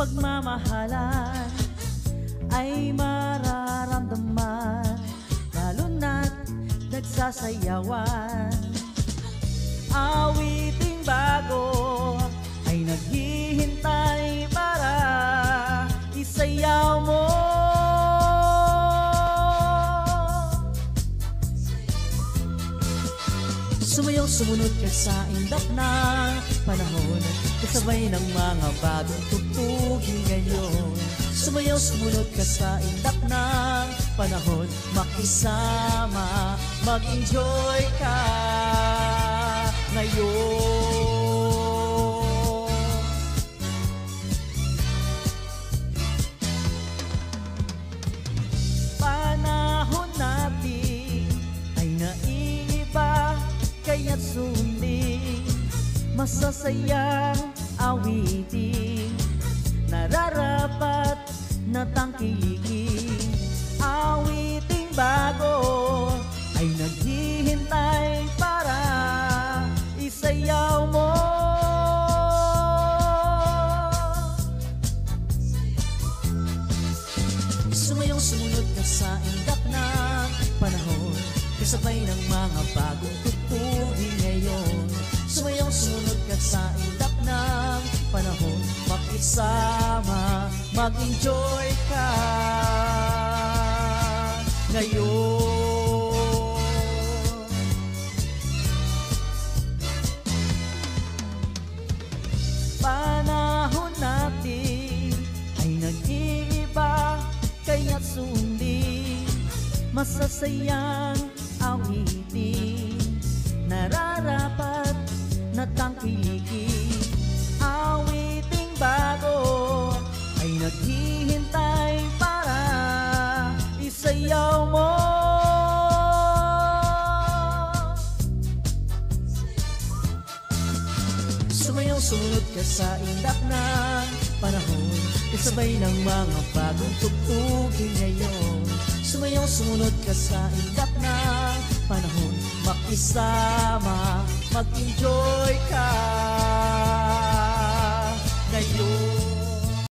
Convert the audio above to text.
pagmamahalan ay mararamdaman, lalo na't nagsasayawan. Awiting bago ay naghihintay para isayaw mo. Sumayaw, sumunod ka sa indap ng panahon, kasabay ng mga bagong tugtugin ngayon. Sumayaw, sumunod ka sa indap ng panahon, makisama, mag-enjoy ka ngayon. Panahon natin ay naiiba, kaya't sundin masasayang awitin, nararapat na tangkilikin. Awiting bago ay naghihintay para isayaw mo. Sumayaw, sumunod ka sa indap ng panahon, kasabay ng mga bagong tugtugin ngayon. Sumayaw, sumunod ka sa indap ng panahon, makisama, mag-enjoy ka ngayon. Panahon natin ay nag-iiba, kaya't sundin masasayang awitin, nararapat na tangkilikin. Awiting bago ay naghihintay para isayaw mo. Sumayaw, sumunod ka sa indap ng panahon, kasabay ng mga bagong tugtugin ngayon. Sumayaw, sumunod ka sa indap ng panahon, makisama, mag-enjoy ka ngayon.